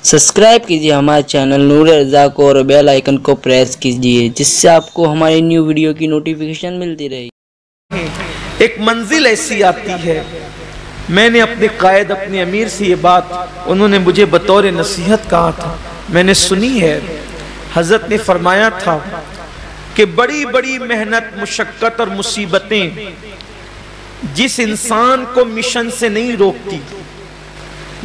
Subscribe कीजिए हमारे channel नूर रज़ा को और बेल आइकन को प्रेस कीजिए जिससे आपको हमारी न्यू वीडियो की नोटिफिकेशन मिलती रहे। एक मंजिल ऐसी आती है, मैंने अपने कायद अपने अमीर से ये बात उन्होंने मुझे बतौर नसीहत कहा था, मैंने सुनी है। हजरत ने फरमाया था कि बड़ी बड़ी मेहनत मुशक्कत और मुसीबतें जिस इंसान को मिशन से नहीं रोकती,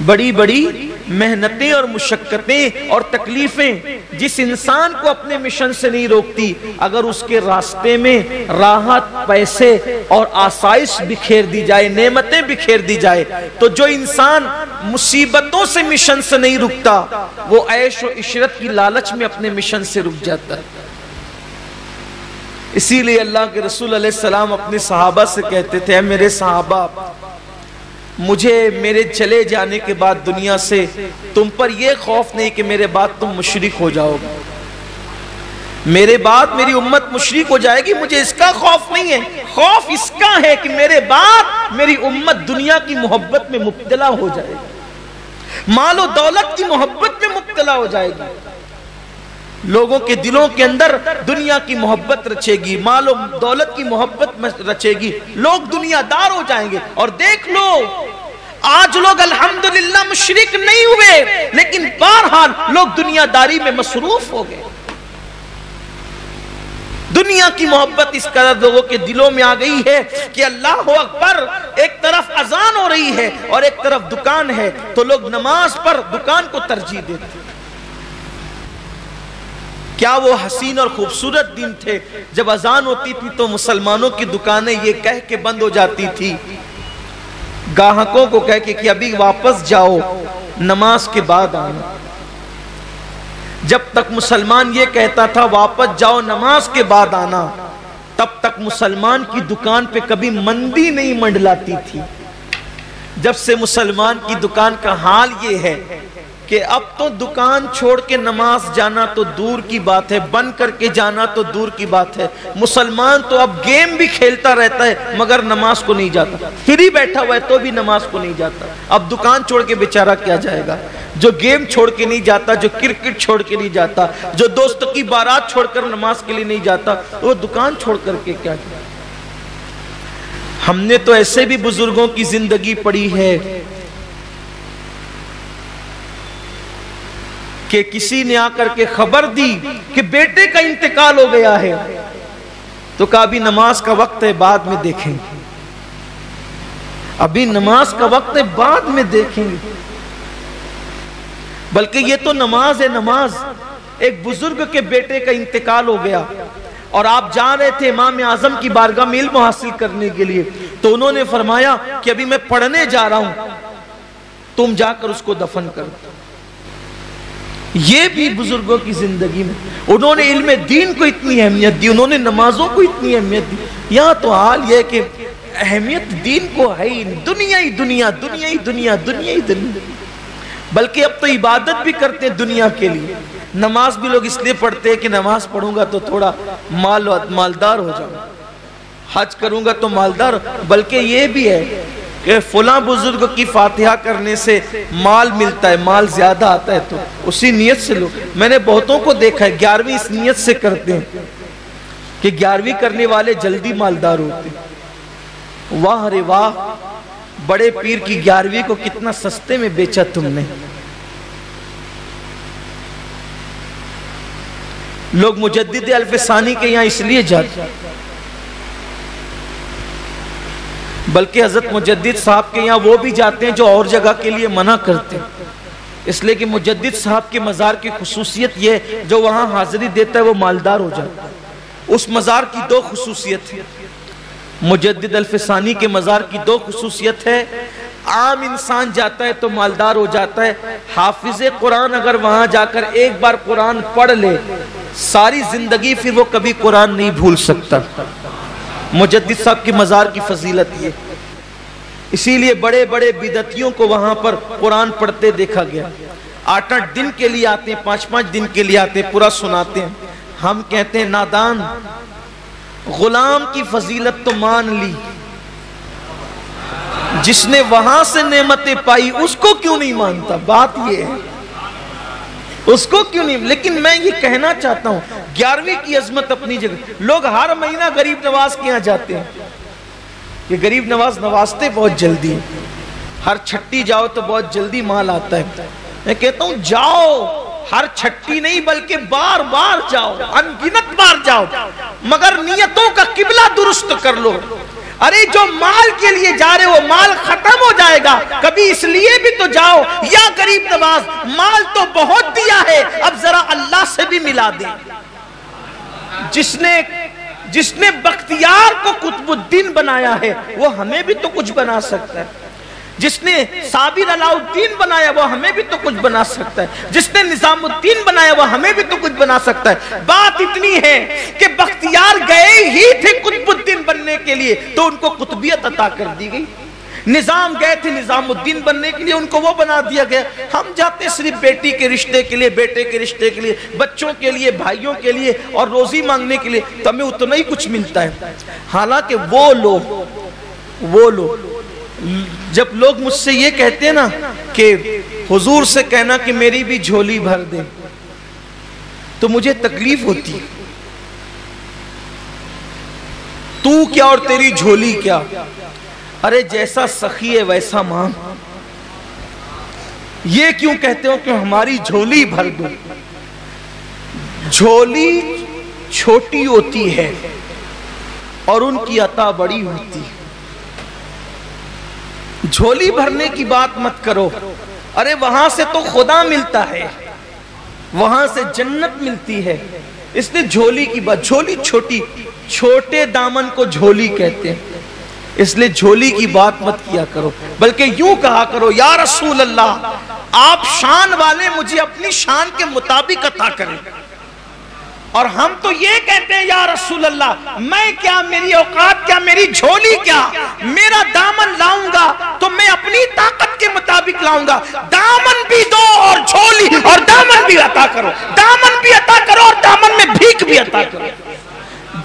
बड़ी बड़ी मेहनतें और मुशक्कतें और तकलीफें जिस इंसान को अपने मिशन से नहीं रोकती, अगर उसके रास्ते में राहत, पैसे और आसाइश बिखेर दी जाए, नेमतें बिखेर दी जाए, तो जो इंसान मुसीबतों से मिशन से नहीं रुकता वो ऐश और इशरत की लालच में अपने मिशन से रुक जाता है। इसीलिए अल्लाह के रसूल अलैहि सलाम अपने सहाबा से कहते थे, मेरे सहाबा, मुझे मेरे चले जाने के बाद दुनिया से तुम पर यह खौफ नहीं कि मेरे बाद तुम मुशरिक हो जाओगे, मेरे बाद मेरी उम्मत मुशरिक हो जाएगी, मुझे इसका खौफ नहीं है। खौफ इसका है कि मेरे बाद मेरी उम्मत दुनिया की मोहब्बत में मुब्तला हो जाएगी, मालो दौलत की मोहब्बत में मुब्तला हो जाएगी, लोगों के दिलों के अंदर दुनिया की मोहब्बत रचेगी, मालो दौलत की मोहब्बत में रचेगी, लोग दुनियादार हो जाएंगे। और देख लो, आज लोग अल्हम्दुलिल्लाह मुशरिक नहीं हुए, लेकिन बहरहाल लोग दुनियादारी में मसरूफ हो गए। दुनिया की मोहब्बत इस कदर लोगों के दिलों में आ गई है कि अल्लाह अकबर, एक तरफ अजान हो रही है और एक तरफ दुकान है, तो लोग नमाज पर दुकान को तरजीह देते हैं। क्या वो हसीन और खूबसूरत दिन थे जब अजान होती थी तो मुसलमानों की दुकानें ये कह के बंद हो जाती थी, गाहकों को कह के कि अभी वापस जाओ, नमाज के बाद आना। जब तक मुसलमान ये कहता था वापस जाओ, नमाज के बाद आना, तब तक मुसलमान की दुकान पे कभी मंदी नहीं मंडलाती थी। जब से मुसलमान की दुकान का हाल ये है कि अब तो दुकान छोड़ के नमाज जाना तो दूर की बात है, बंद करके जाना तो दूर की बात है। मुसलमान तो अब गेम भी खेलता रहता है मगर नमाज को नहीं जाता, फ्री बैठा हुआ है तो भी नमाज को नहीं जाता। अब दुकान छोड़ के बेचारा क्या जाएगा? जो गेम छोड़ के नहीं जाता, जो क्रिकेट छोड़ के नहीं जाता, जो दोस्तों की बारात छोड़कर नमाज के लिए नहीं जाता, वो दुकान छोड़ करके क्या जाए? हमने तो ऐसे भी बुजुर्गों की जिंदगी पढ़ी है कि किसी ने आकर के खबर दी कि बेटे का इंतकाल हो गया है, तो कहा अभी नमाज का वक्त है, बाद में देखेंगे, अभी नमाज का वक्त है, बाद में देखेंगे। बल्कि ये तो नमाज है, नमाज। एक बुजुर्ग के बेटे का इंतकाल हो गया और आप जा रहे थे इमाम आजम की बारगाह में इल्म हासिल करने के लिए, तो उन्होंने फरमाया कि अभी मैं पढ़ने जा रहा हूं, तुम जाकर उसको दफन कर दो। ये भी बुजुर्गों की जिंदगी में उन्होंने इल्म दीन को इतनी अहमियत दी, उन्होंने नमाजों को इतनी अहमियत दी। यहाँ तो हाल यह कि अहमियत दीन को है ही, दुनिया ही दुनिया, दुनिया ही दुनिया, दुनिया ही दुनिया। बल्कि अब तो इबादत भी करते हैं दुनिया के लिए। नमाज भी लोग इसलिए पढ़ते हैं कि नमाज पढ़ूंगा तो थोड़ा मालदार हो जाऊंगा, हज करूंगा तो मालदार। बल्कि ये भी है कि फुला बुजुर्ग की फातिहा करने से माल मिलता है, माल ज्यादा आता है, तो उसी नियत से लोग, मैंने बहुतों को देखा है 11वीं इस नियत से करते हैं कि 11वीं करने वाले जल्दी मालदार होते हैं। वाह रे वाह, बड़े पीर की 11वीं को कितना सस्ते में बेचा तुमने। लोग मुजद्दिद अल्फसानी के यहां इसलिए जाते, बल्कि हजरत मुजद्दिद साहब के यहाँ वो भी जाते हैं जो और जगह के लिए मना करते हैं, इसलिए कि मुजद्दिद साहब के मज़ार की खुसूसियत ये, जो वहाँ हाजिरी देता है वो मालदार हो जाता है। उस मज़ार की दो खुसूसियत है, मुजद्दिद अल्फसानी के मज़ार की दो खुसूसियत है। आम इंसान जाता है तो मालदार हो जाता है, हाफिज़े कुरान अगर वहाँ जाकर एक बार कुरान पढ़ ले, सारी जिंदगी फिर वो कभी कुरान नहीं भूल सकता। मुजद्दिद साहब की मज़ार की फजीलत ये, इसीलिए बड़े बड़े बिदतियों को वहां पर कुरान पढ़ते देखा गया। 8-8 दिन के लिए आते हैं, 5-5 दिन के लिए आते हैं, पूरा सुनाते हैं। हम कहते हैं नादान, गुलाम की फजीलत तो मान ली, जिसने वहां से नेमतें पाई उसको क्यों नहीं मानता? बात ये है। اس کو کیوں نہیں؟ لیکن میں یہ کہنا چاہتا ہوں 11ویں کی عظمت اپنی جگہ. لوگ ہر مہینہ غریب نواز کے یہاں جاتے ہیں. یہ غریب نواز نوازتے بہت جلدی ہیں. ہر چھٹی جاؤ تو بہت جلدی مال آتا ہے. میں کہتا ہوں جاؤ، ہر چھٹی نہیں بلکہ بار بار جاؤ، انگنت بار جاؤ، مگر نیتوں کا قبلہ درست کر لو. ارے جو مال کے لیے جا رہے ہو مال ختم ہو جائے گا، کبھی اس لیے بھی تو جاؤ. یا غریب نواز مال تو بہت دیا ہے، اب ذرا اللہ سے بھی ملا دے. جس نے بختیار کو قطب الدین بنایا ہے وہ ہمیں بھی تو کچھ بنا سکتا ہے. جس نے صابر علاء الدین بنایا وہ ہمیں بھی تو کچھ بنا سکتا ہے. جس نے نظام الدین بنایا وہ ہمیں بھی تو کچھ بنا سکتا ہے. بات اتنی ہے کہ بختیار گئے ہی تھے قطب الدین بننے کے لیے تو ان کو قطبیت عطا کر دی گئی. نظام گئے تھے نظام الدین بننے کے لیے، ان کو وہ بنا دیا گیا. ہم جاتے صرف بیٹی کے رشتے کے لیے، بیٹے کے رشتے کے لیے، بچوں کے لیے، بھائیوں کے لیے اور روزی مانگنے کے لیے، تو ہمیں اتنا ہی کچھ ملتا ہے. حالانکہ وہ لوگ جب لوگ مجھ سے یہ کہتے ہیں نا کہ حضور سے کہنا کہ میری بھی جھولی بھر دے، تو مجھے تکلیف ہوتی ہے. تو کیا اور تیری جھولی کیا؟ ارے جیسا سخی ہے ویسا مانگ. یہ کیوں کہتے ہو کہ ہماری جھولی بھر دو؟ جھولی چھوٹی ہوتی ہے اور ان کی عطا بڑی ہوتی ہے. جھولی بھرنے کی بات مت کرو. ارے وہاں سے تو خدا ملتا ہے، وہاں سے جنت ملتی ہے. اس نے جھولی کی بات، جھولی چھوٹے دامن کو جھولی کہتے ہیں. اس لئے جھولی کی بات مت کیا کرو، بلکہ یوں کہا کرو یا رسول اللہ آپ شان والے مجھے اپنی شان کے مطابق عطا کریں. اور ہم تو یہ کہتے ہیں یا رسول اللہ میں کیا، میری اوقات کیا، میری جھولی کیا، میرا دامن لاؤں گا تو میں اپنی طاقت کے مطابق لاؤں گا. دامن بھی دو اور جھولی اور دامن بھی عطا کرو. دامن بھی عطا کرو اور دامن میں بھیک بھی عطا کرو.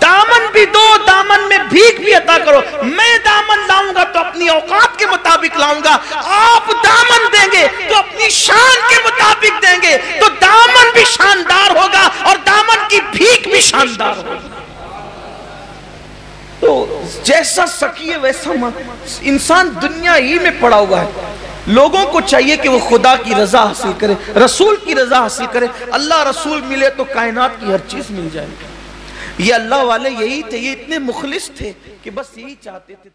دامن بھی دو، دامن میں بھیک بھی عطا کرو. میں دامن لاؤں گا تو اپنی اوقات کے مطابق لاؤں گا، آپ دامن دیں گے تو اپنی شان کے مطابق دیں گے، تو دامن بھی شاندار ہوگا اور دامن کی بھیک بھی شاندار ہوگا. تو جیسا سکی ہے ویسا انسان دنیا ہی میں پڑا ہوا ہے. لوگوں کو چاہیے کہ وہ خدا کی رضا حاصل کرے، رسول کی رضا حاصل کرے. اللہ رسول ملے تو کائنات کی ہر چیز مل جائے. یہ اللہ والے یہی تھے، یہ اتنے مخلص تھے کہ بس یہی چاہتے تھے.